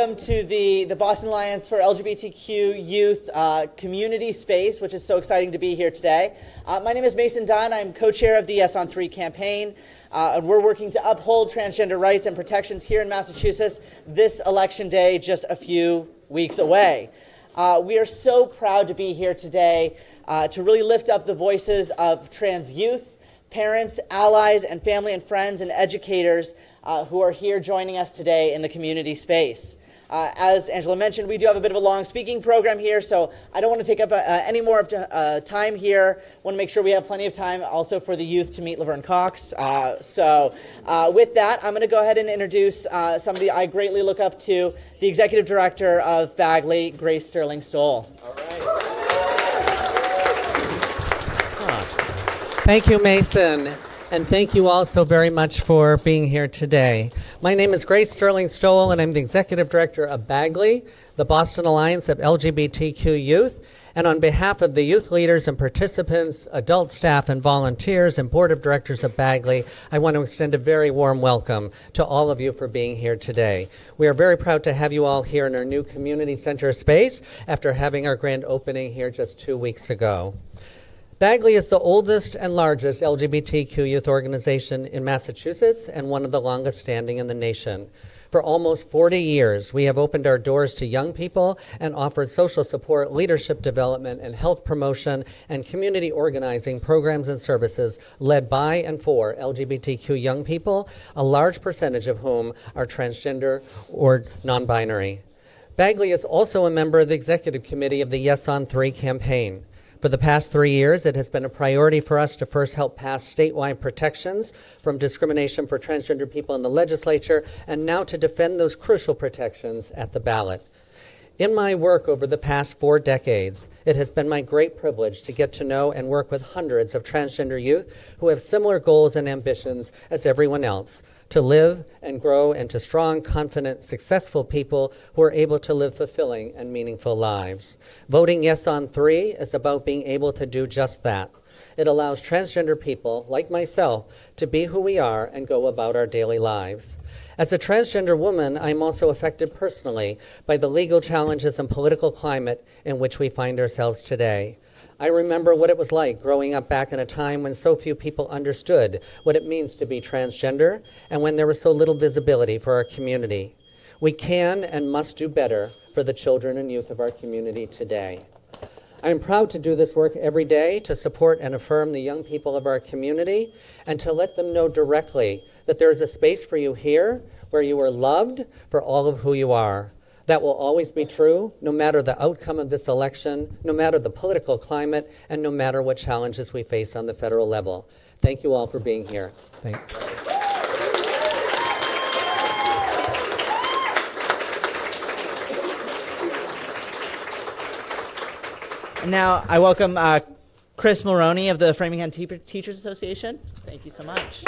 welcome to the Boston Alliance for LGBTQ Youth community space, which is so exciting to be here today. My name is Mason Dunn. I'm co-chair of the Yes on 3 campaign. And we're working to uphold transgender rights and protections here in Massachusetts this election day, just a few weeks away. We are so proud to be here today to really lift up the voices of trans youth, parents, allies, and family and friends and educators who are here joining us today in the community space. As Angela mentioned, we do have a bit of a long speaking program here, so I don't want to take up any more of time here. I want to make sure we have plenty of time also for the youth to meet Laverne Cox. With that, I'm going to go ahead and introduce somebody I greatly look up to, the Executive Director of Bagley, Grace Sterling Stoll. All right. Thank you, Mason. And thank you all so very much for being here today. My name is Grace Sterling Stoll, and I'm the Executive Director of Bagley, the Boston Alliance of LGBTQ Youth. And on behalf of the youth leaders and participants, adult staff and volunteers, and Board of Directors of Bagley, I want to extend a very warm welcome to all of you for being here today. We are very proud to have you all here in our new community center space after having our grand opening here just 2 weeks ago. Bagley is the oldest and largest LGBTQ youth organization in Massachusetts and one of the longest standing in the nation. For almost 40 years, we have opened our doors to young people and offered social support, leadership development, and health promotion and community organizing programs and services led by and for LGBTQ young people, a large percentage of whom are transgender or non-binary. Bagley is also a member of the executive committee of the Yes on 3 campaign. For the past 3 years, it has been a priority for us to first help pass statewide protections from discrimination for transgender people in the legislature, and now to defend those crucial protections at the ballot. In my work over the past 4 decades, it has been my great privilege to get to know and work with hundreds of transgender youth who have similar goals and ambitions as everyone else, to live and grow into strong, confident, successful people who are able to live fulfilling and meaningful lives. Voting Yes on 3 is about being able to do just that. It allows transgender people, like myself, to be who we are and go about our daily lives. As a transgender woman, I'm also affected personally by the legal challenges and political climate in which we find ourselves today. I remember what it was like growing up back in a time when so few people understood what it means to be transgender and when there was so little visibility for our community. We can and must do better for the children and youth of our community today. I am proud to do this work every day to support and affirm the young people of our community and to let them know directly that there is a space for you here where you are loved for all of who you are. That will always be true, no matter the outcome of this election, no matter the political climate, and no matter what challenges we face on the federal level. Thank you all for being here. Thank you. And now I welcome Chris Mulroney of the Framingham Teachers Association. Thank you so much.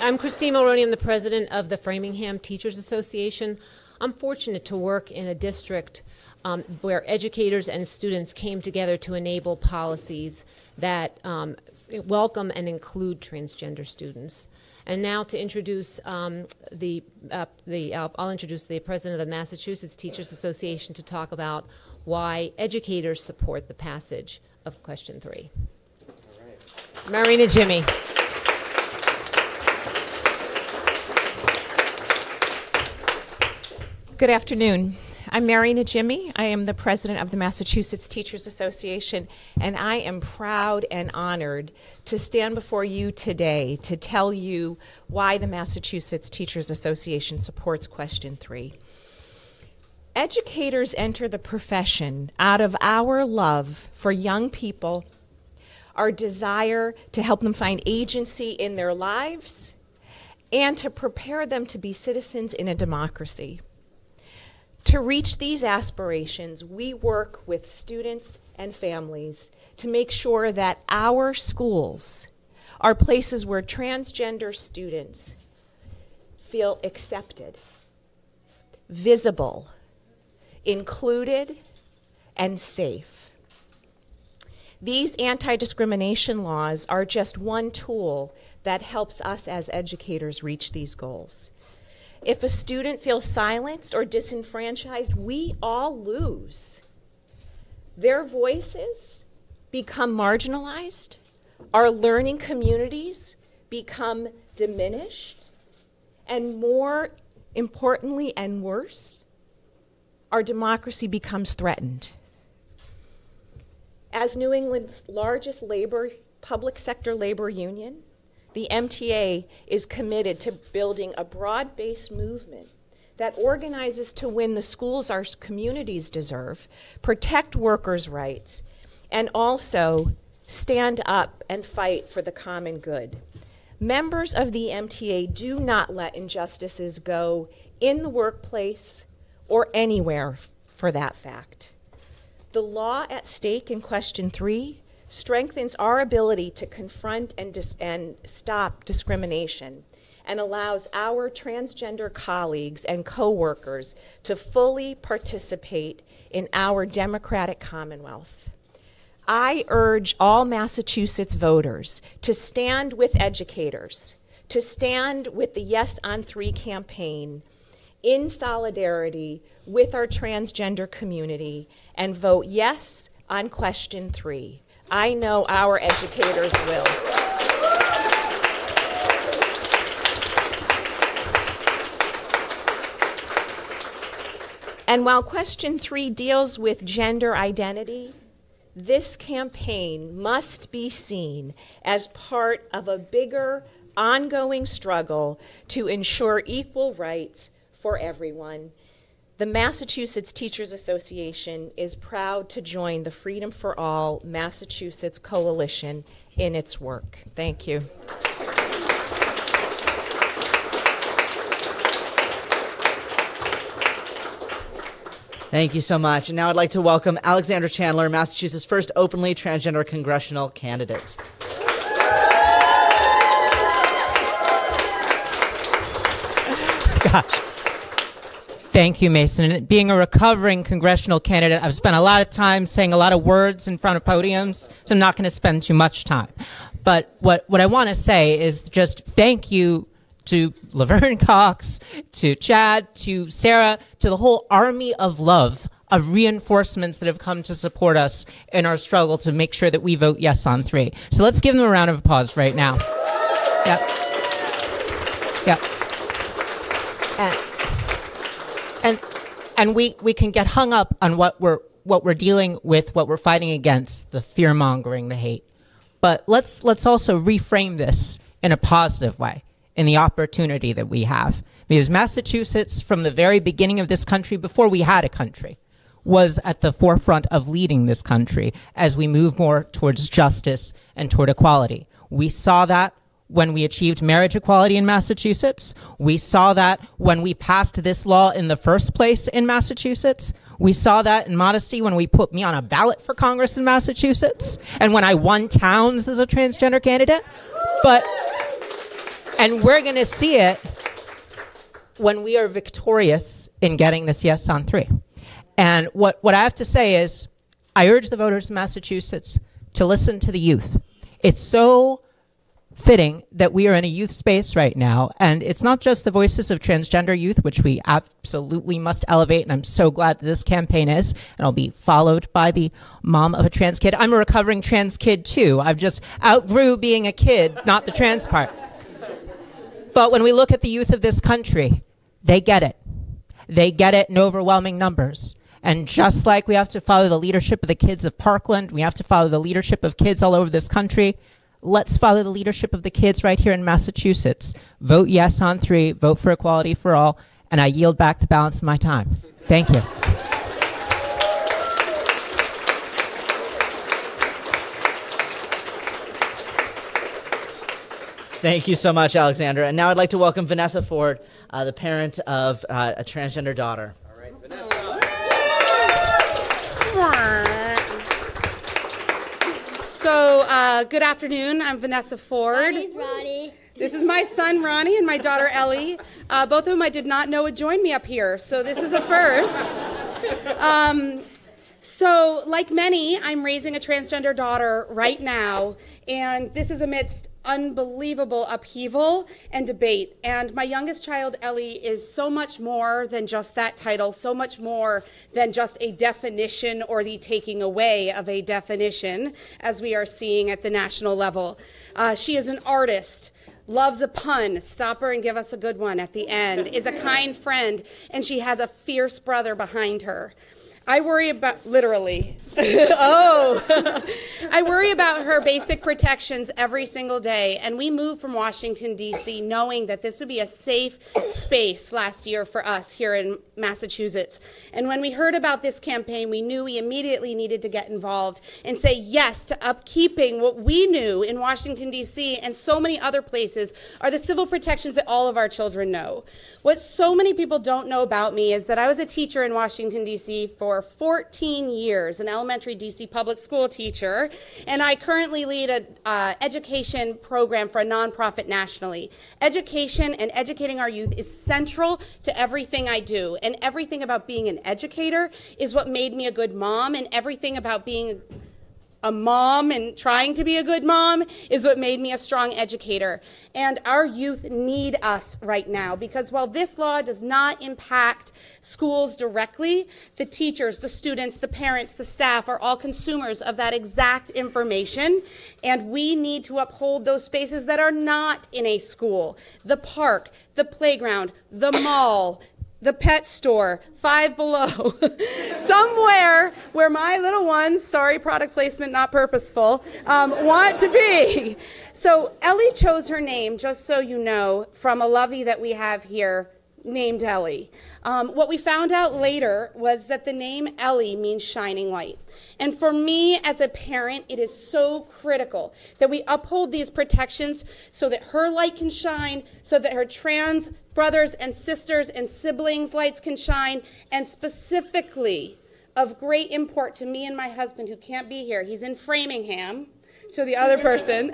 I'm Christine Mulroney. I'm the president of the Framingham Teachers Association. I'm fortunate to work in a district where educators and students came together to enable policies that welcome and include transgender students. And now to introduce I'll introduce the president of the Massachusetts Teachers Association to talk about why educators support the passage of question 3. All right. Marina Jimmy. Good afternoon. I'm Marina Jimmy. I am the president of the Massachusetts Teachers Association, and I am proud and honored to stand before you today to tell you why the Massachusetts Teachers Association supports question 3. Educators enter the profession out of our love for young people, our desire to help them find agency in their lives, and to prepare them to be citizens in a democracy. To reach these aspirations, we work with students and families to make sure that our schools are places where transgender students feel accepted, visible, included, and safe. These anti-discrimination laws are just one tool that helps us as educators reach these goals. If a student feels silenced or disenfranchised, we all lose. Their voices become marginalized. Our learning communities become diminished. And more importantly and worse, our democracy becomes threatened. As New England's largest public sector labor union, the MTA is committed to building a broad-based movement that organizes to win the schools our communities deserve, protect workers' rights, and also stand up and fight for the common good. Members of the MTA do not let injustices go in the workplace or anywhere for that fact. The law at stake in question 3 strengthens our ability to confront and stop discrimination and allows our transgender colleagues and co-workers to fully participate in our democratic commonwealth. I urge all Massachusetts voters to stand with educators, to stand with the Yes on 3 campaign in solidarity with our transgender community and vote yes on question 3. I know our educators will. And while question 3 deals with gender identity, this campaign must be seen as part of a bigger, ongoing struggle to ensure equal rights for everyone. The Massachusetts Teachers Association is proud to join the Freedom for All Massachusetts Coalition in its work. Thank you. Thank you so much. And now I'd like to welcome Alexandra Chandler, Massachusetts' first openly transgender congressional candidate. Gosh. Thank you, Mason. Being a recovering congressional candidate, I've spent a lot of time saying a lot of words in front of podiums, so I'm not going to spend too much time. But what I want to say is just thank you to Laverne Cox, to Chad, to Sarah, to the whole army of love of reinforcements that have come to support us in our struggle to make sure that we vote yes on 3. So let's give them a round of applause right now. Yep. Yep. And we can get hung up on what we're dealing with, what we're fighting against, the fear-mongering, the hate. But let's also reframe this in a positive way, in the opportunity that we have. Because Massachusetts, from the very beginning of this country, before we had a country, was at the forefront of leading this country as we move more towards justice and toward equality. We saw that when we achieved marriage equality in Massachusetts. We saw that when we passed this law in the first place in Massachusetts. We saw that in modesty when we put me on a ballot for Congress in Massachusetts and when I won towns as a transgender candidate. And we're going to see it when we are victorious in getting this yes on 3. And what I have to say is I urge the voters in Massachusetts to listen to the youth. It's so fitting that we are in a youth space right now, and it's not just the voices of transgender youth, which we absolutely must elevate, and I'm so glad that this campaign is, and I'll be followed by the mom of a trans kid. I'm a recovering trans kid too. I've just outgrew being a kid, not the trans part. But when we look at the youth of this country, they get it. They get it in overwhelming numbers. And just like we have to follow the leadership of the kids of Parkland, we have to follow the leadership of kids all over this country. Let's follow the leadership of the kids right here in Massachusetts. Vote yes on 3, vote for equality for all, and I yield back the balance of my time. Thank you. Thank you so much, Alexandra. And now I'd like to welcome Vanessa Ford, the parent of a transgender daughter. All right, Vanessa. So, good afternoon. I'm Vanessa Ford. Ronnie. This is my son, Ronnie, and my daughter, Ellie. Both of them I did not know would join me up here, so this is a first. So, like many, I'm raising a transgender daughter right now, and this is amidst unbelievable upheaval and debate. And my youngest child, Ellie, is so much more than just that title, so much more than just a definition or the taking away of a definition, as we are seeing at the national level. She is an artist, loves a pun, stop her and give us a good one at the end, is a kind friend, and she has a fierce brother behind her. I worry about, literally, I worry about her basic protections every single day, and we moved from Washington, D.C., knowing that this would be a safe space last year for us here in Massachusetts. And when we heard about this campaign, we knew we immediately needed to get involved and say yes to upkeeping what we knew in Washington, D.C., and so many other places are the civil protections that all of our children know. What so many people don't know about me is that I was a teacher in Washington, D.C. for 14 years, an elementary DC public school teacher, and I currently lead an education program for a nonprofit nationally. Education and educating our youth is central to everything I do, and everything about being an educator is what made me a good mom, and everything about being a mom and trying to be a good mom is what made me a strong educator. And our youth need us right now, because while this law does not impact schools directly, the teachers, the students, the parents, the staff are all consumers of that exact information, and we need to uphold those spaces that are not in a school. The park, the playground, the mall, the pet store, Five Below, somewhere where my little ones, sorry, product placement, not purposeful, want to be. So Ellie chose her name, just so you know, from a lovey that we have here named Ellie. What we found out later was that the name Ellie means shining light. And for me as a parent, it is so critical that we uphold these protections so that her light can shine, so that her trans brothers and sisters and siblings' lights can shine, and specifically of great import to me and my husband, who can't be here. He's in Framingham, so the other person,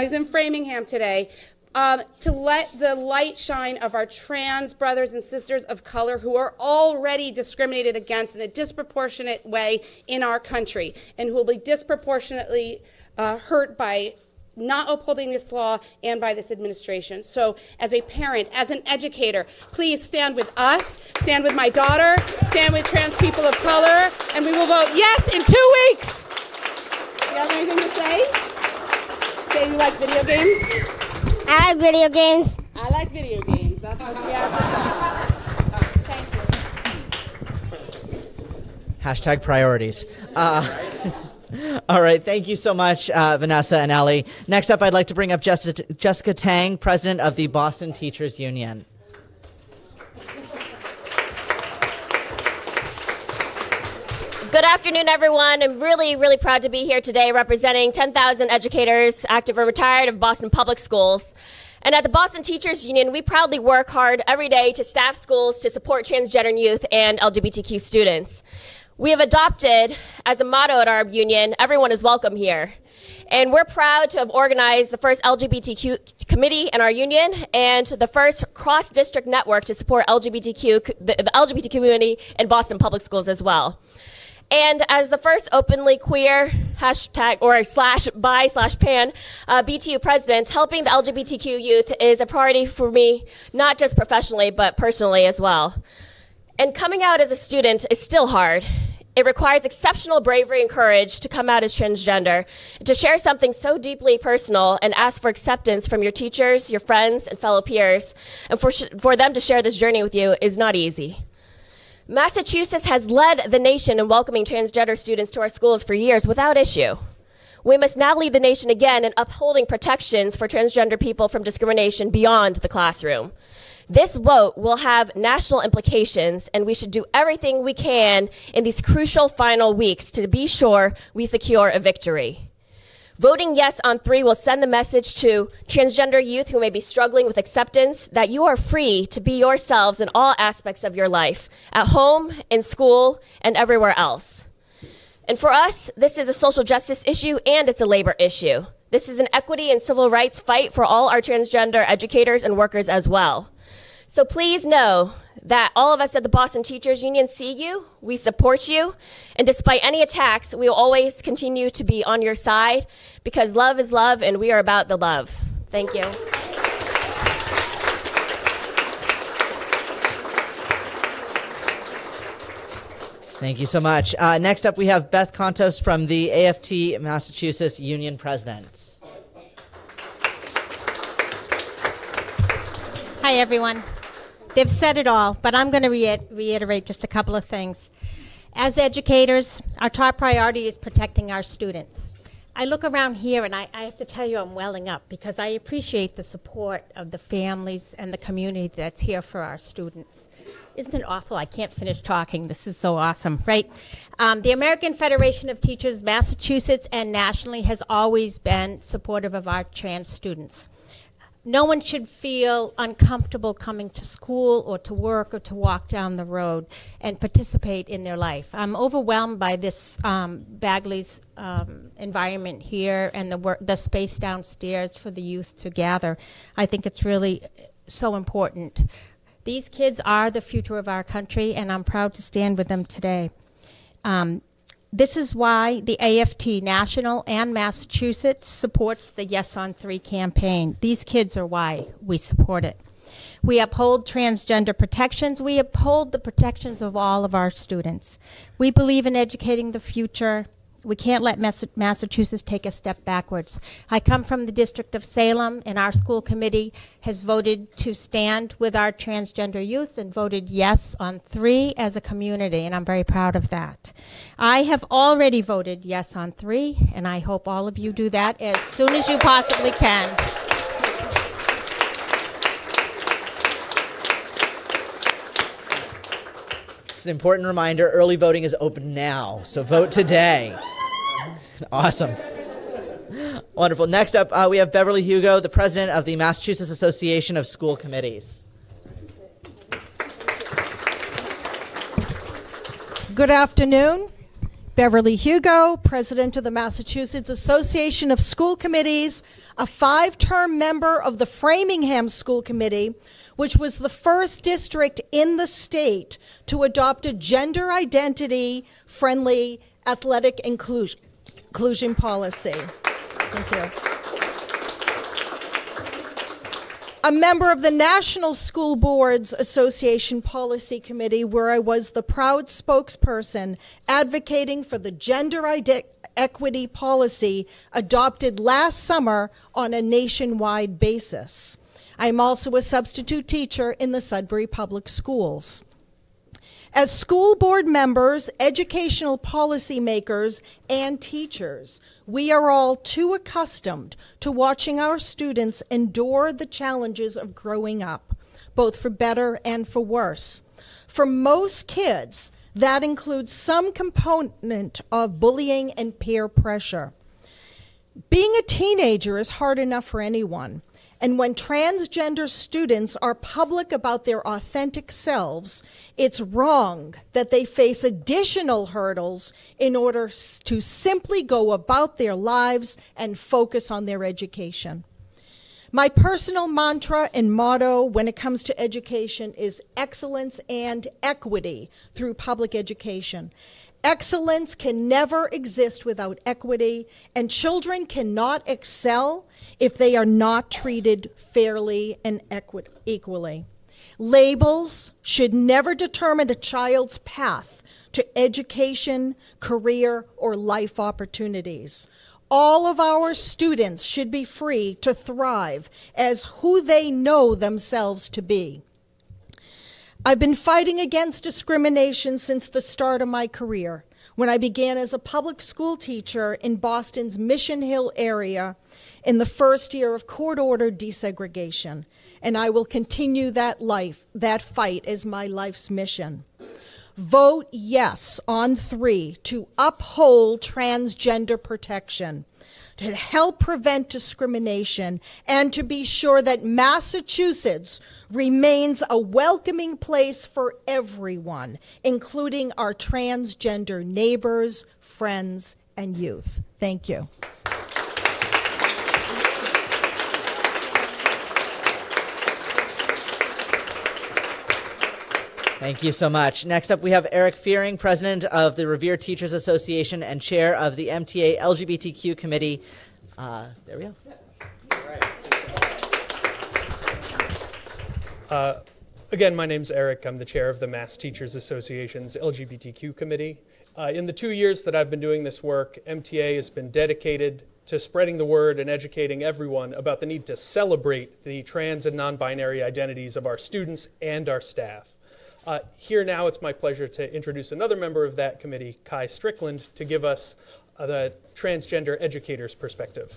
he's in Framingham today, to let the light shine of our trans brothers and sisters of color who are already discriminated against in a disproportionate way in our country, and who will be disproportionately hurt by not upholding this law and by this administration. So as a parent, as an educator, please stand with us, stand with my daughter, stand with trans people of color, and we will vote yes in 2 weeks. Do you have anything to say? Say you like video games? I like video games. I like video games. That's what she has to say. Thank you. Hashtag priorities. All right, thank you so much, Vanessa and Ellie. Next up, I'd like to bring up Jessica Tang, president of the Boston Teachers Union. Good afternoon, everyone. I'm really, really proud to be here today representing 10,000 educators, active or retired, of Boston Public Schools. And at the Boston Teachers Union, we proudly work hard every day to staff schools to support transgender youth and LGBTQ students. We have adopted as a motto at our union, everyone is welcome here. And we're proud to have organized the first LGBTQ committee in our union and the first cross-district network to support the LGBT community in Boston Public Schools as well. And as the first openly queer hashtag or /bi/pan BTU president, helping the LGBTQ youth is a priority for me, not just professionally, but personally as well. And coming out as a student is still hard. It requires exceptional bravery and courage to come out as transgender, to share something so deeply personal and ask for acceptance from your teachers, your friends, and fellow peers, and for them to share this journey with you is not easy. Massachusetts has led the nation in welcoming transgender students to our schools for years without issue. We must now lead the nation again in upholding protections for transgender people from discrimination beyond the classroom. This vote will have national implications, and we should do everything we can in these crucial final weeks to be sure we secure a victory. Voting yes on 3 will send the message to transgender youth who may be struggling with acceptance that you are free to be yourselves in all aspects of your life, at home, in school, and everywhere else. And for us, this is a social justice issue and it's a labor issue. This is an equity and civil rights fight for all our transgender educators and workers as well. So please know that all of us at the Boston Teachers Union see you, we support you, and despite any attacks, we will always continue to be on your side because love is love and we are about the love. Thank you. Thank you so much. Next up, we have Beth Contos from the AFT Massachusetts Union President. Hi, everyone. They've said it all, but I'm going to reiterate just a couple of things. As educators, our top priority is protecting our students. I look around here, and I have to tell you I'm welling up because I appreciate the support of the families and the community that's here for our students. Isn't it awful? I can't finish talking. This is so awesome, right? The American Federation of Teachers, Massachusetts and nationally, has always been supportive of our trans students. No one should feel uncomfortable coming to school or to work or to walk down the road and participate in their life. I'm overwhelmed by this Bagley's environment here and the space downstairs for the youth to gather. I think it's really so important. These kids are the future of our country, and I'm proud to stand with them today. This is why the AFT National and Massachusetts supports the Yes on 3 campaign. These kids are why we support it. We uphold transgender protections. We uphold the protections of all of our students. We believe in educating the future. We can't let Massachusetts take a step backwards. I come from the District of Salem, and our school committee has voted to stand with our transgender youth and voted yes on 3 as a community, and I'm very proud of that. I have already voted yes on 3, and I hope all of you do that as soon as you possibly can. It's an important reminder, early voting is open now, so vote today. Awesome. Wonderful. Next up, we have Beverly Hugo, the president of the Massachusetts Association of School Committees. Good afternoon. Beverly Hugo, president of the Massachusetts Association of School Committees, a 5-term member of the Framingham School Committee, which was the first district in the state to adopt a gender identity-friendly athletic inclusion policy. Thank you. A member of the National School Boards Association Policy Committee, where I was the proud spokesperson advocating for the gender equity policy adopted last summer on a nationwide basis. I'm also a substitute teacher in the Sudbury Public Schools. As school board members, educational policymakers, and teachers, we are all too accustomed to watching our students endure the challenges of growing up, both for better and for worse. For most kids, that includes some component of bullying and peer pressure. Being a teenager is hard enough for anyone. And when transgender students are public about their authentic selves, it's wrong that they face additional hurdles in order to simply go about their lives and focus on their education. My personal mantra and motto when it comes to education is excellence and equity through public education. Excellence can never exist without equity, and children cannot excel if they are not treated fairly and equally. Labels should never determine a child's path to education, career, or life opportunities. All of our students should be free to thrive as who they know themselves to be. I've been fighting against discrimination since the start of my career, when I began as a public school teacher in Boston's Mission Hill area in the first year of court-ordered desegregation, and I will continue that fight as my life's mission. Vote yes on 3 to uphold transgender protection, to help prevent discrimination, and to be sure that Massachusetts remains a welcoming place for everyone, including our transgender neighbors, friends, and youth. Thank you. Thank you so much. Next up, we have Eric Fearing, President of the Revere Teachers Association and Chair of the MTA LGBTQ Committee. There we go. Again, my name's Eric. I'm the chair of the Mass Teachers Association's LGBTQ Committee. In the 2 years that I've been doing this work, MTA has been dedicated to spreading the word and educating everyone about the need to celebrate the trans and non-binary identities of our students and our staff. Here now, it's my pleasure to introduce another member of that committee, Kai Strickland, to give us the transgender educator's perspective.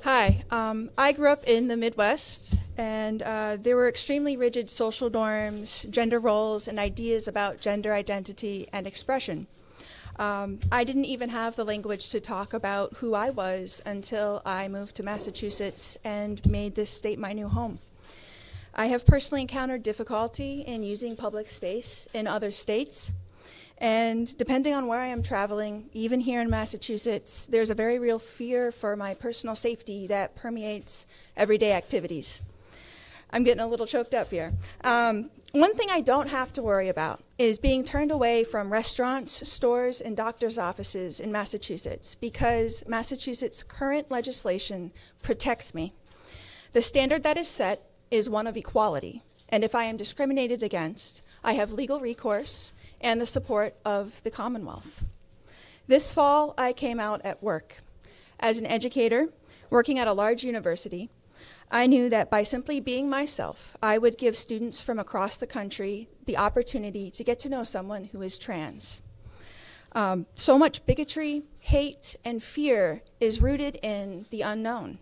Hi, I grew up in the Midwest, and there were extremely rigid social norms, gender roles, and ideas about gender identity and expression. I didn't even have the language to talk about who I was until I moved to Massachusetts and made this state my new home. I have personally encountered difficulty in using public space in other states, and depending on where I am traveling, even here in Massachusetts, there's a very real fear for my personal safety that permeates everyday activities. I'm getting a little choked up here. One thing I don't have to worry about is being turned away from restaurants, stores, and doctors' offices in Massachusetts because Massachusetts' current legislation protects me. The standard that is set is one of equality, and if I am discriminated against, I have legal recourse and the support of the Commonwealth. This fall, I came out at work. As an educator working at a large university, I knew that by simply being myself, I would give students from across the country the opportunity to get to know someone who is trans. So much bigotry, hate, and fear is rooted in the unknown.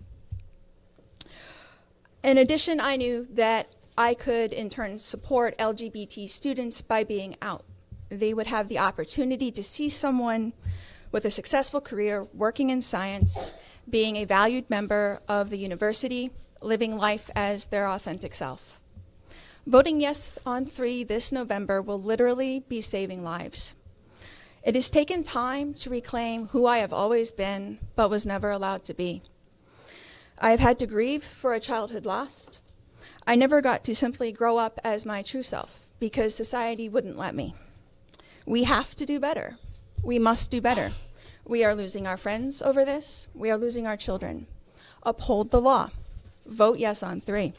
In addition, I knew that I could, in turn, support LGBT students by being out. They would have the opportunity to see someone with a successful career working in science, being a valued member of the university, living life as their authentic self. Voting yes on 3 this November will literally be saving lives. It has taken time to reclaim who I have always been, but was never allowed to be. I have had to grieve for a childhood lost. I never got to simply grow up as my true self because society wouldn't let me. We have to do better. We must do better. We are losing our friends over this. We are losing our children. Uphold the law. Vote yes on 3.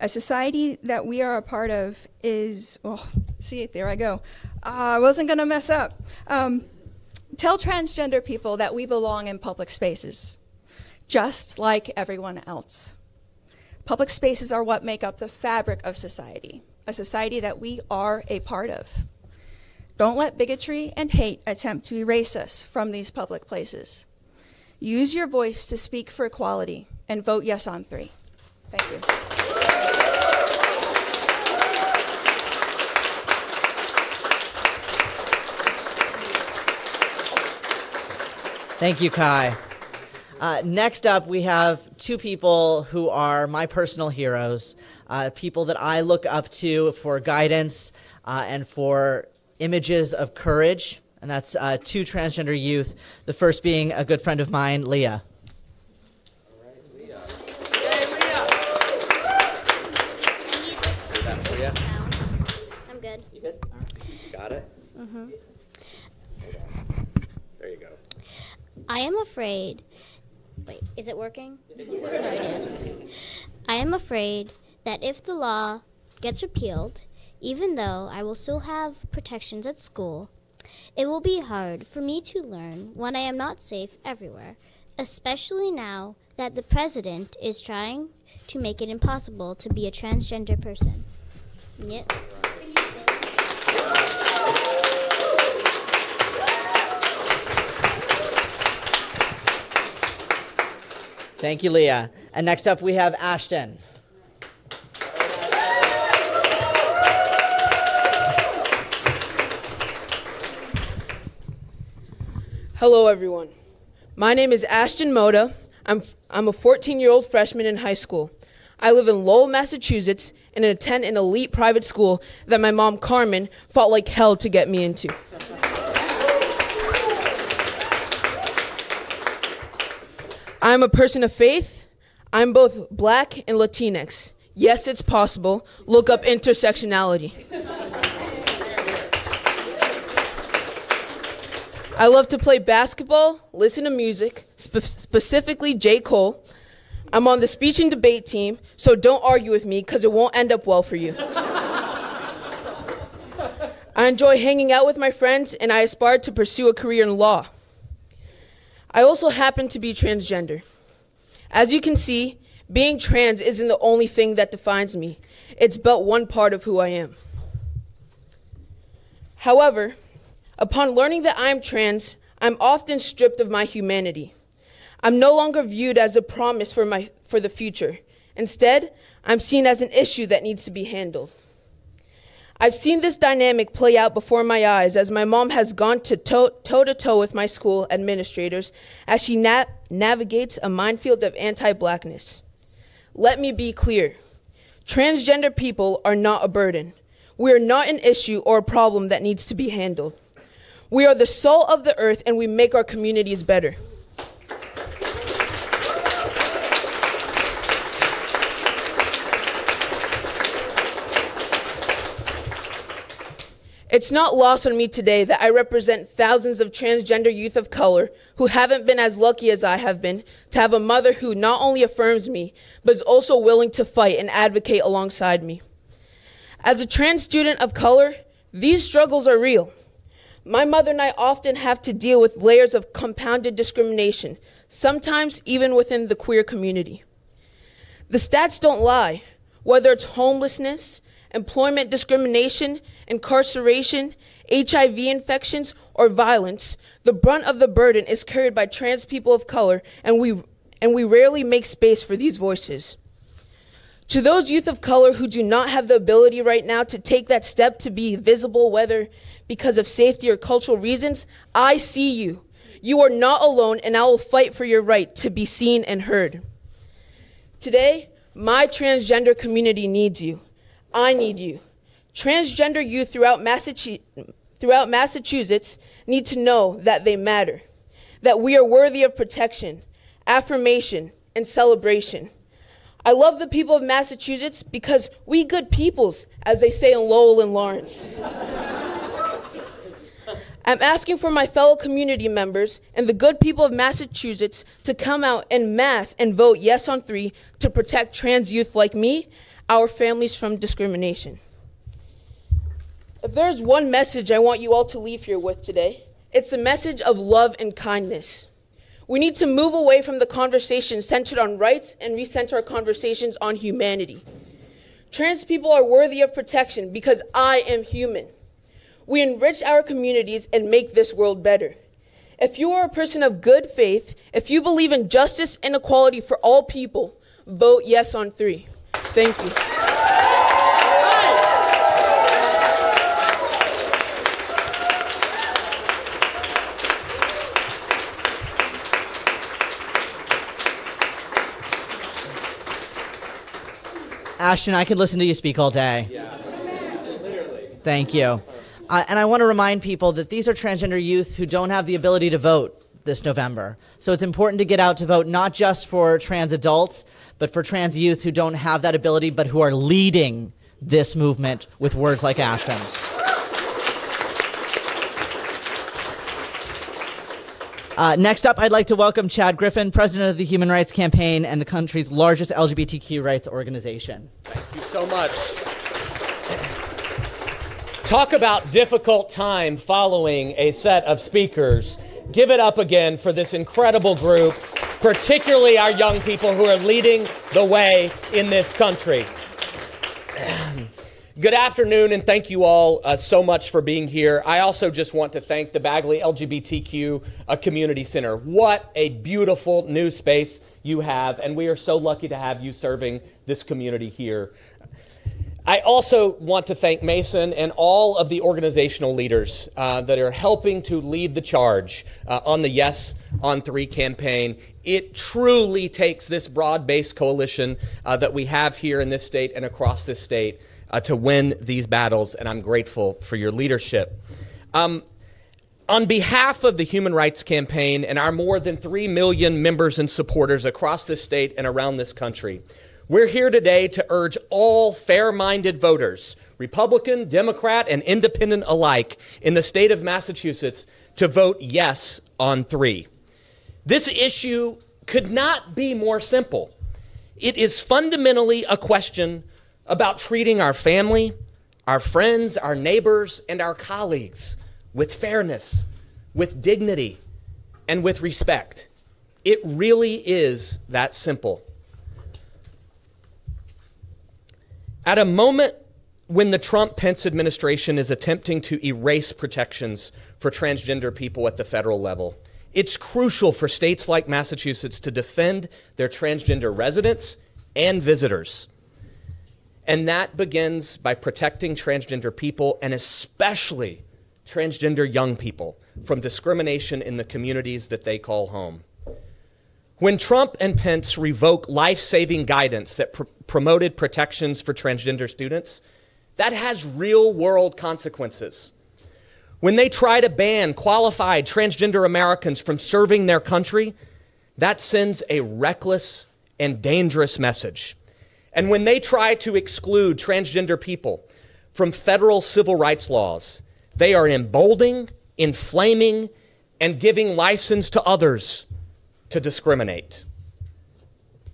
A society that we are a part of is, oh, see, there I go. I wasn't going to mess up. Tell transgender people that we belong in public spaces, just like everyone else. Public spaces are what make up the fabric of society, a society that we are a part of. Don't let bigotry and hate attempt to erase us from these public places. Use your voice to speak for equality and vote yes on 3. Thank you. Thank you, Kai. Next up, we have 2 people who are my personal heroes, people that I look up to for guidance and for images of courage, and that's 2 transgender youth, the first being a good friend of mine, Leah. All right, Leah. Hey, Leah! I'm good. You good? All right. Got it? Mm-hmm. There you go. I am afraid. Wait, is it working? It's working. No idea. I am afraid that if the law gets repealed, even though I will still have protections at school, it will be hard for me to learn when I am not safe everywhere, especially now that the president is trying to make it impossible to be a transgender person. Yep. Thank you, Leah. And next up, we have Ashton. Hello, everyone. My name is Ashton Mota. I'm a 14-year-old freshman in high school. I live in Lowell, Massachusetts, and attend an elite private school that my mom, Carmen, fought like hell to get me into. I'm a person of faith. I'm both black and Latinx. Yes, it's possible. Look up intersectionality. I love to play basketball, listen to music, specifically J. Cole. I'm on the speech and debate team, so don't argue with me because it won't end up well for you. I enjoy hanging out with my friends, and I aspire to pursue a career in law. I also happen to be transgender. As you can see, being trans isn't the only thing that defines me. It's but one part of who I am. However, upon learning that I am trans, I'm often stripped of my humanity. I'm no longer viewed as a promise for the future. Instead, I'm seen as an issue that needs to be handled. I've seen this dynamic play out before my eyes as my mom has gone toe-to-toe with my school administrators as she navigates a minefield of anti-blackness. Let me be clear. Transgender people are not a burden. We are not an issue or a problem that needs to be handled. We are the soul of the earth, and we make our communities better. It's not lost on me today that I represent thousands of transgender youth of color who haven't been as lucky as I have been to have a mother who not only affirms me, but is also willing to fight and advocate alongside me. As a trans student of color, these struggles are real. My mother and I often have to deal with layers of compounded discrimination, sometimes even within the queer community. The stats don't lie, whether it's homelessness, employment discrimination, incarceration, HIV infections, or violence. The brunt of the burden is carried by trans people of color, and we rarely make space for these voices. To those youth of color who do not have the ability right now to take that step to be visible, whether because of safety or cultural reasons, I see you. You are not alone, and I will fight for your right to be seen and heard. Today, my transgender community needs you. I need you. Transgender youth throughout Massachusetts need to know that they matter, that we are worthy of protection, affirmation, and celebration. I love the people of Massachusetts because we good peoples, as they say in Lowell and Lawrence. I'm asking for my fellow community members and the good people of Massachusetts to come out en masse and vote yes on 3 to protect trans youth like me, our families from discrimination. If there's one message I want you all to leave here with today, it's the message of love and kindness. We need to move away from the conversation centered on rights and recenter our conversations on humanity. Trans people are worthy of protection because I am human. We enrich our communities and make this world better. If you are a person of good faith, if you believe in justice and equality for all people, vote yes on 3. Thank you. Ashton, I could listen to you speak all day. Yeah, literally. Thank you. And I want to remind people that these are transgender youth who don't have the ability to vote this November. So it's important to get out to vote, not just for trans adults, but for trans youth who don't have that ability, but who are leading this movement with words like Ashton's. Next up, I'd like to welcome Chad Griffin, President of the Human Rights Campaign and the country's largest LGBTQ rights organization. Thank you so much. Talk about difficult time following a set of speakers. Give it up again for this incredible group, particularly our young people who are leading the way in this country. Good afternoon, and thank you all so much for being here. I also just want to thank the Bagley LGBTQ Community Center. What a beautiful new space you have, and we are so lucky to have you serving this community here. I also want to thank Mason and all of the organizational leaders that are helping to lead the charge on the Yes on 3 campaign. It truly takes this broad-based coalition that we have here in this state and across this state to win these battles, and I'm grateful for your leadership. On behalf of the Human Rights Campaign and our more than 3 million members and supporters across this state and around this country, we're here today to urge all fair-minded voters, Republican, Democrat, and Independent alike in the state of Massachusetts, to vote yes on 3. This issue could not be more simple. It is fundamentally a question about treating our family, our friends, our neighbors, and our colleagues with fairness, with dignity, and with respect. It really is that simple. At a moment when the Trump-Pence administration is attempting to erase protections for transgender people at the federal level, it's crucial for states like Massachusetts to defend their transgender residents and visitors. And that begins by protecting transgender people, and especially transgender young people, from discrimination in the communities that they call home. When Trump and Pence revoke life-saving guidance that promoted protections for transgender students, that has real-world consequences. When they try to ban qualified transgender Americans from serving their country, that sends a reckless and dangerous message. And when they try to exclude transgender people from federal civil rights laws, they are emboldening, inflaming, and giving license to others to discriminate.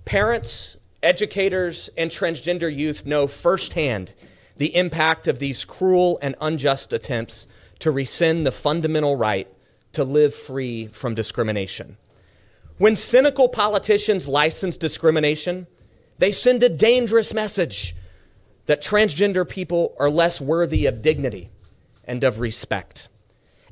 Parents, educators, and transgender youth know firsthand the impact of these cruel and unjust attempts to rescind the fundamental right to live free from discrimination. When cynical politicians license discrimination, they send a dangerous message that transgender people are less worthy of dignity and of respect.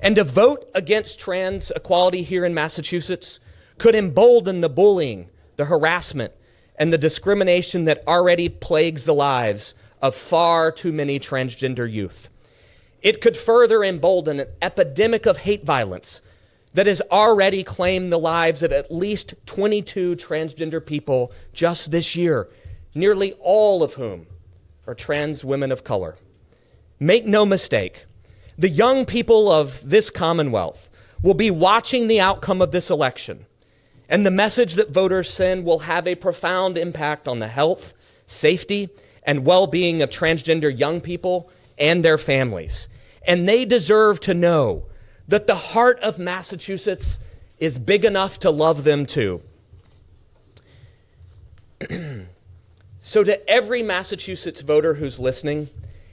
And to vote against trans equality here in Massachusetts could embolden the bullying, the harassment, and the discrimination that already plagues the lives of far too many transgender youth. It could further embolden an epidemic of hate violence that has already claimed the lives of at least 22 transgender people just this year, nearly all of whom are trans women of color. Make no mistake, the young people of this Commonwealth will be watching the outcome of this election, and the message that voters send will have a profound impact on the health, safety, and well-being of transgender young people and their families. And they deserve to know that the heart of Massachusetts is big enough to love them too. So to every Massachusetts voter who's listening,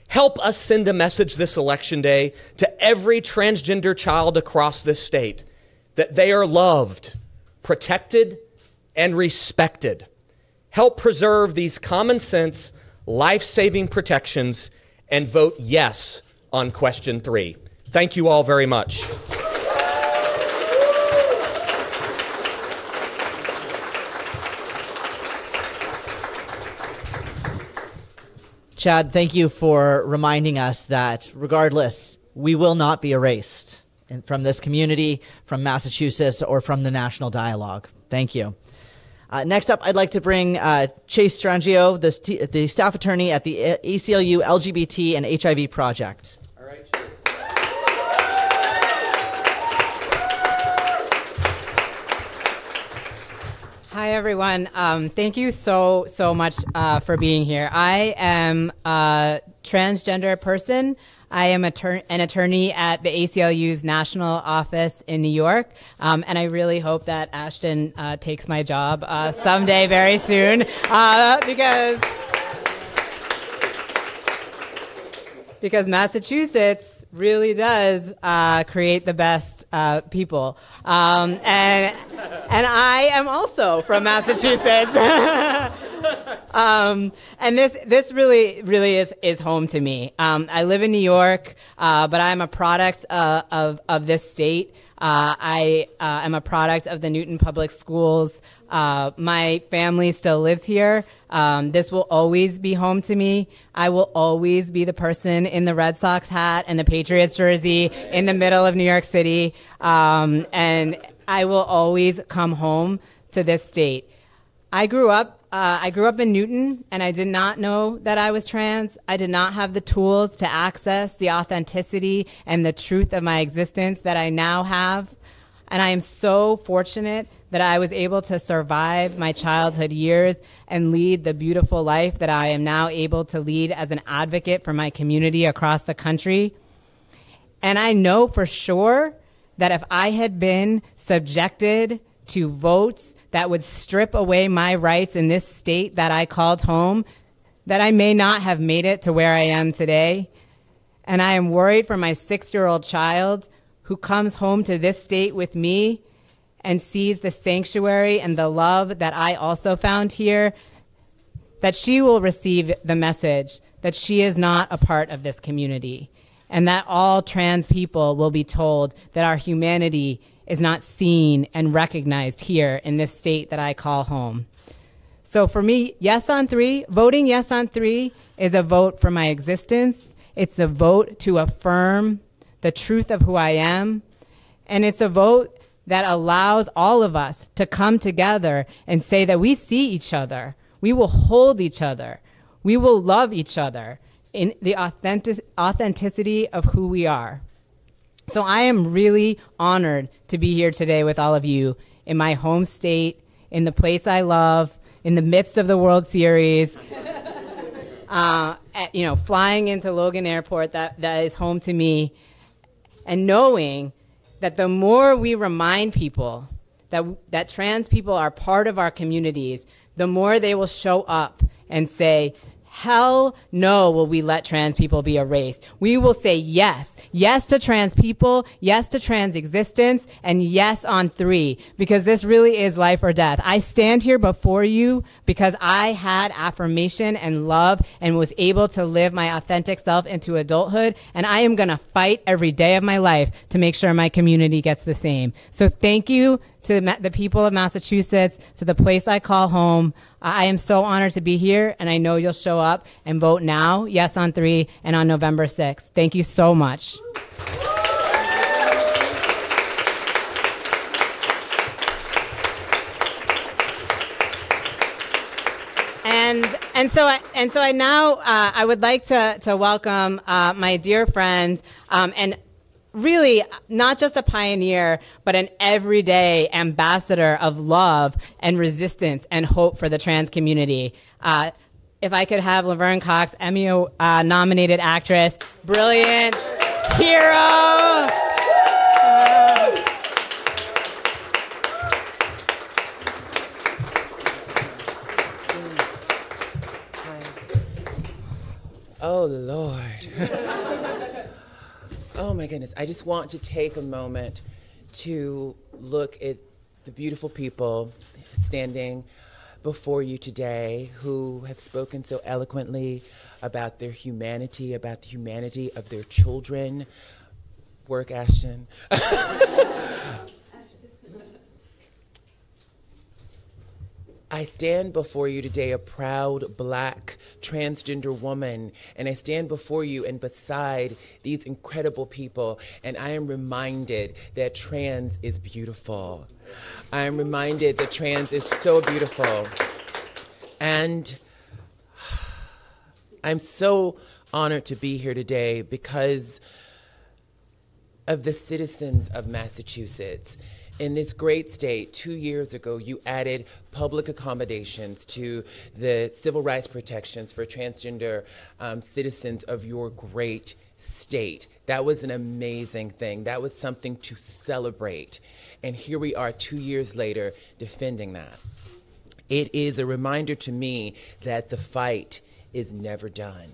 help us send a message this election day to every transgender child across this state that they are loved, protected, and respected. Help preserve these common sense, life-saving protections and vote yes on question 3. Thank you all very much. Chad, thank you for reminding us that regardless, we will not be erased from this community, from Massachusetts, or from the national dialogue. Thank you. Next up, I'd like to bring Chase Strangio, the staff attorney at the ACLU LGBT and HIV Project. All right, Chase. Hi, everyone. Thank you so much for being here. I am a transgender person. I am an attorney at the ACLU's national office in New York, and I really hope that Ashton takes my job someday very soon, because Massachusetts really does create the best people, and I am also from Massachusetts. And this really is home to me. I live in New York, but I'm a product of this state. I am a product of the Newton Public Schools. My family still lives here. This will always be home to me. I will always be the person in the Red Sox hat and the Patriots jersey in the middle of New York City. And I will always come home to this state. I grew up I grew up in Newton, and I did not know that I was trans. I did not have the tools to access the authenticity and the truth of my existence that I now have. And I am so fortunate that I was able to survive my childhood years and lead the beautiful life that I am now able to lead as an advocate for my community across the country. And I know for sure that if I had been subjected to votes that would strip away my rights in this state that I called home, that I may not have made it to where I am today. And I am worried for my 6-year-old child who comes home to this state with me and sees the sanctuary and the love that I also found here, that she will receive the message that she is not a part of this community, and that all trans people will be told that our humanity is not seen and recognized here in this state that I call home. So for me, yes on 3, voting yes on 3 is a vote for my existence. It's a vote to affirm the truth of who I am. And it's a vote that allows all of us to come together and say that we see each other. We will hold each other. We will love each other in the authenticity of who we are. So I am really honored to be here today with all of you in my home state, in the place I love, in the midst of the World Series, flying into Logan Airport that is home to me, and knowing that the more we remind people that trans people are part of our communities, the more they will show up and say, hell no will we let trans people be erased. We will say yes. Yes to trans people, yes to trans existence, and yes on 3, because this really is life or death. I stand here before you because I had affirmation and love and was able to live my authentic self into adulthood, and I am going to fight every day of my life to make sure my community gets the same. So thank you to the people of Massachusetts, to the place I call home. I am so honored to be here, and I know you'll show up and vote now, yes on 3, and on November 6th. Thank you so much. And so I now I would like to welcome my dear friend and really not just a pioneer, but an everyday ambassador of love and resistance and hope for the trans community. If I could have Laverne Cox, Emmy-nominated actress, brilliant hero. Oh, Lord. Oh, my goodness. I just want to take a moment to look at the beautiful people standing before you today who have spoken so eloquently about their humanity, about the humanity of their children. Work, Ashton. I stand before you today a proud Black transgender woman, and I stand before you and beside these incredible people, and I am reminded that trans is beautiful. I am reminded that trans is so beautiful. And I'm so honored to be here today because of the citizens of Massachusetts. In this great state, 2 years ago, you added public accommodations to the civil rights protections for transgender citizens of your great state. That was an amazing thing. That was something to celebrate. And here we are 2 years later defending that. It is a reminder to me that the fight is never done.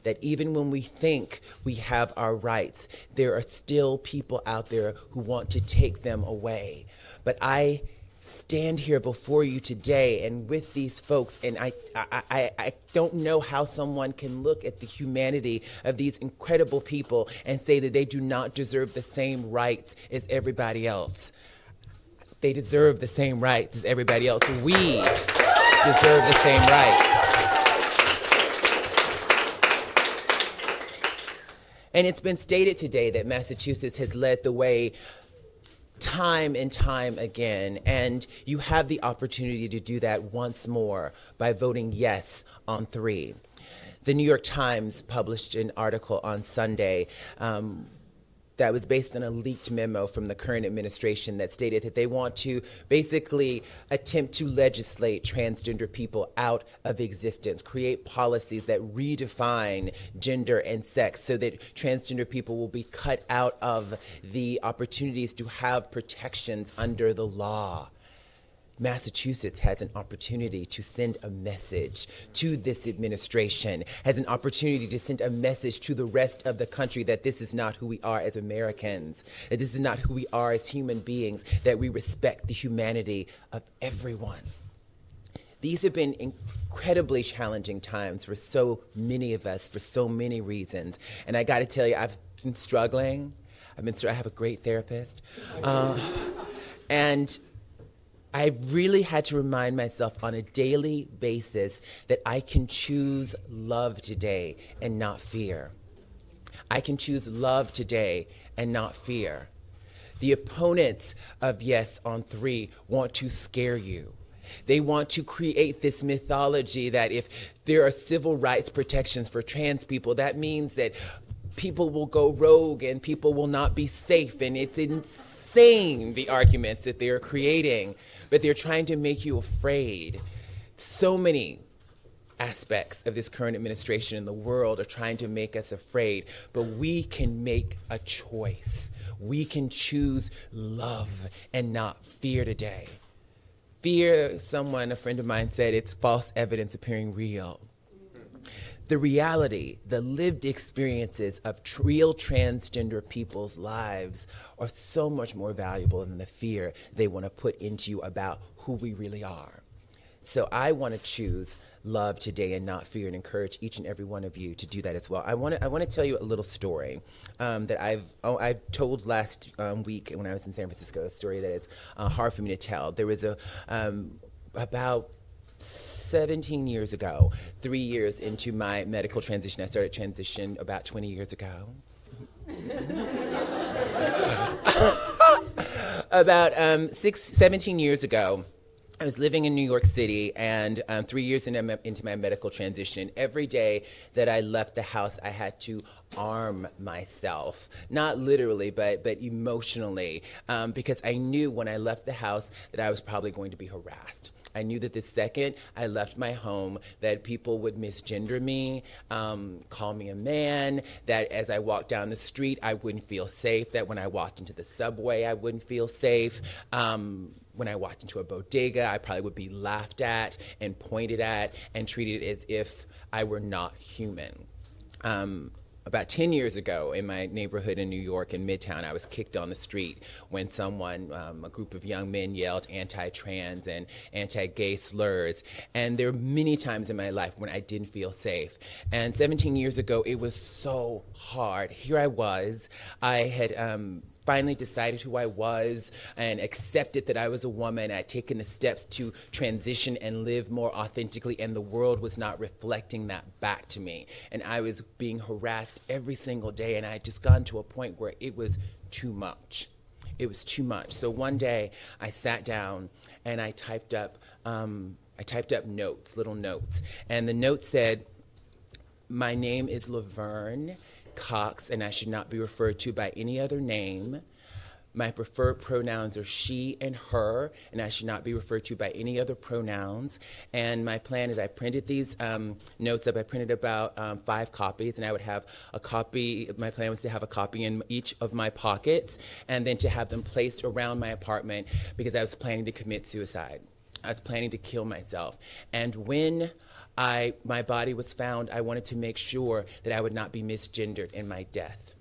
That even when we think we have our rights, there are still people out there who want to take them away. But I stand here before you today and with these folks, and I don't know how someone can look at the humanity of these incredible people and say that they do not deserve the same rights as everybody else. They deserve the same rights as everybody else. We deserve the same rights. And it's been stated today that Massachusetts has led the way time and time again, and you have the opportunity to do that once more by voting yes on 3. The New York Times published an article on Sunday that was based on a leaked memo from the current administration that stated that they want to basically attempt to legislate transgender people out of existence, create policies that redefine gender and sex so that transgender people will be cut out of the opportunities to have protections under the law. Massachusetts has an opportunity to send a message to this administration, has an opportunity to send a message to the rest of the country that this is not who we are as Americans, that this is not who we are as human beings, that we respect the humanity of everyone. These have been incredibly challenging times for so many of us for so many reasons. And I got to tell you, I've been struggling. I have a great therapist. And I really had to remind myself on a daily basis that I can choose love today and not fear. I can choose love today and not fear. The opponents of Yes on 3 want to scare you. They want to create this mythology that if there are civil rights protections for trans people, that means that people will go rogue and people will not be safe. And it's insane, the arguments that they're creating. But they're trying to make you afraid. So many aspects of this current administration in the world are trying to make us afraid, but we can make a choice. We can choose love and not fear today. Fear, a friend of mine said, it's false evidence appearing real. The reality, the lived experiences of real transgender people's lives are so much more valuable than the fear they want to put into you about who we really are. So I want to choose love today and not fear, and encourage each and every one of you to do that as well. I want to tell you a little story that I've told last week when I was in San Francisco, a story that is hard for me to tell. There was about 17 years ago, 3 years into my medical transition. I started transition about 20 years ago. About 17 years ago, I was living in New York City, and 3 years into my medical transition, every day that I left the house, I had to arm myself, not literally, but emotionally, because I knew when I left the house that I was probably going to be harassed. I knew that the second I left my home that people would misgender me, call me a man, that as I walked down the street, I wouldn't feel safe, that when I walked into the subway, I wouldn't feel safe. When I walked into a bodega, I probably would be laughed at and pointed at and treated as if I were not human. About 10 years ago in my neighborhood in New York in Midtown, I was kicked on the street when a group of young men yelled anti-trans and anti-gay slurs. And there were many times in my life when I didn't feel safe. And 17 years ago, it was so hard. Here I was. I had finally decided who I was and accepted that I was a woman. I'd taken the steps to transition and live more authentically, and the world was not reflecting that back to me. And I was being harassed every single day, and I had just gotten to a point where it was too much. It was too much. So one day I sat down and I typed up notes, little notes. And the note said, "My name is Laverne Cox, and I should not be referred to by any other name. My preferred pronouns are she and her, and I should not be referred to by any other pronouns." And my plan is I printed these notes up. I printed about 5 copies, and I would have a copy. My plan was to have a copy in each of my pockets, and then to have them placed around my apartment because I was planning to commit suicide. I was planning to kill myself. And when my body was found, I wanted to make sure that I would not be misgendered in my death.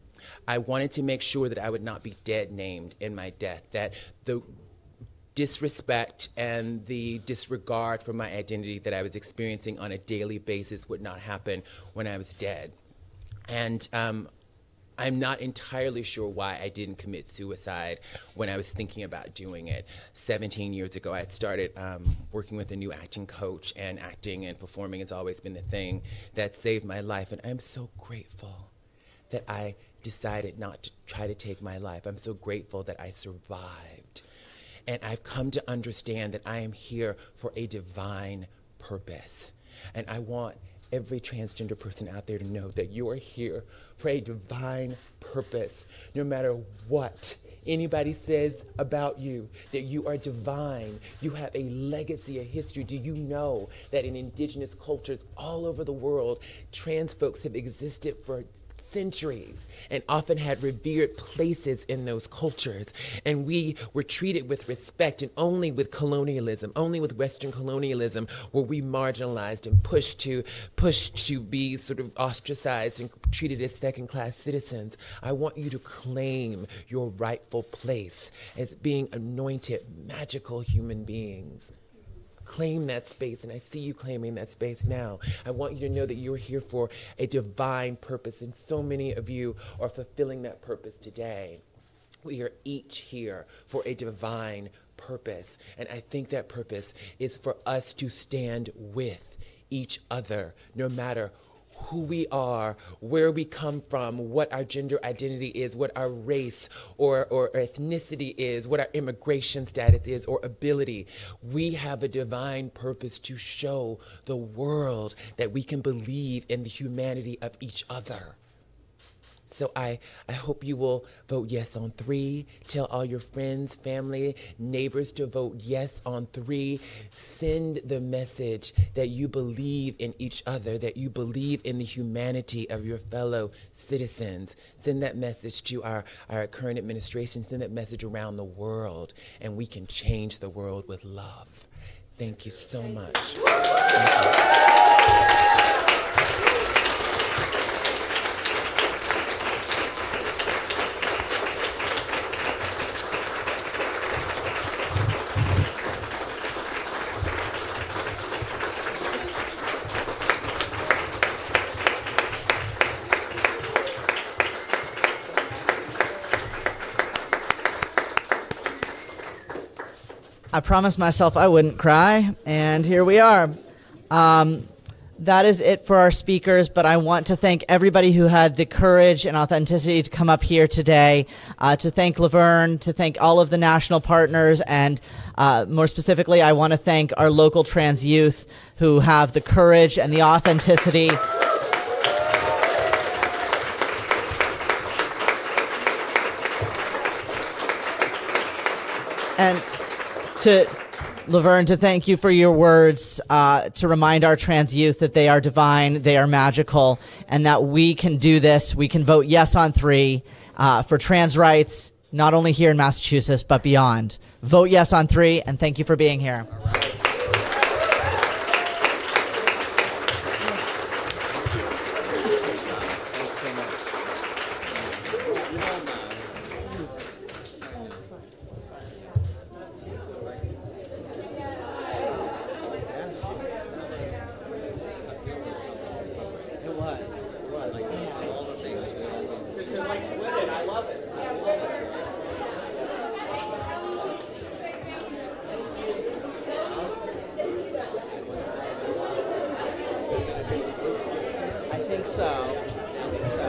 I wanted to make sure that I would not be dead named in my death, that the disrespect and the disregard for my identity that I was experiencing on a daily basis would not happen when I was dead. And I'm not entirely sure why I didn't commit suicide when I was thinking about doing it. 17 years ago, I had started working with a new acting coach, and acting and performing has always been the thing that saved my life. And I'm so grateful that I decided not to try to take my life. I'm so grateful that I survived. And I've come to understand that I am here for a divine purpose. And I want every transgender person out there to know that you are here for a divine purpose. No matter what anybody says about you, that you are divine. You have a legacy, a history. Do you know that in indigenous cultures all over the world, trans folks have existed for centuries and often had revered places in those cultures, and we were treated with respect, and only with colonialism, only with Western colonialism, were we marginalized and pushed to be sort of ostracized and treated as second-class citizens. I want you to claim your rightful place as being anointed, magical human beings. Claim that space, and I see you claiming that space now. I want you to know that you're here for a divine purpose, and so many of you are fulfilling that purpose today. We are each here for a divine purpose, and I think that purpose is for us to stand with each other, no matter who we are, where we come from, what our gender identity is, what our race or ethnicity is, what our immigration status is or ability. We have a divine purpose to show the world that we can believe in the humanity of each other. So I hope you will vote yes on 3. Tell all your friends, family, neighbors to vote yes on 3. Send the message that you believe in each other, that you believe in the humanity of your fellow citizens. Send that message to our current administration. Send that message around the world, and we can change the world with love. Thank you so much. Thank you. I promised myself I wouldn't cry, and here we are. That is it for our speakers, but I want to thank everybody who had the courage and authenticity to come up here today, to thank Laverne, to thank all of the national partners, and more specifically, I want to thank our local trans youth who have the courage and the authenticity. And to Laverne, to thank you for your words, to remind our trans youth that they are divine, they are magical, and that we can do this. We can vote yes on 3 for trans rights, not only here in Massachusetts, but beyond. Vote yes on 3, and thank you for being here. I think so.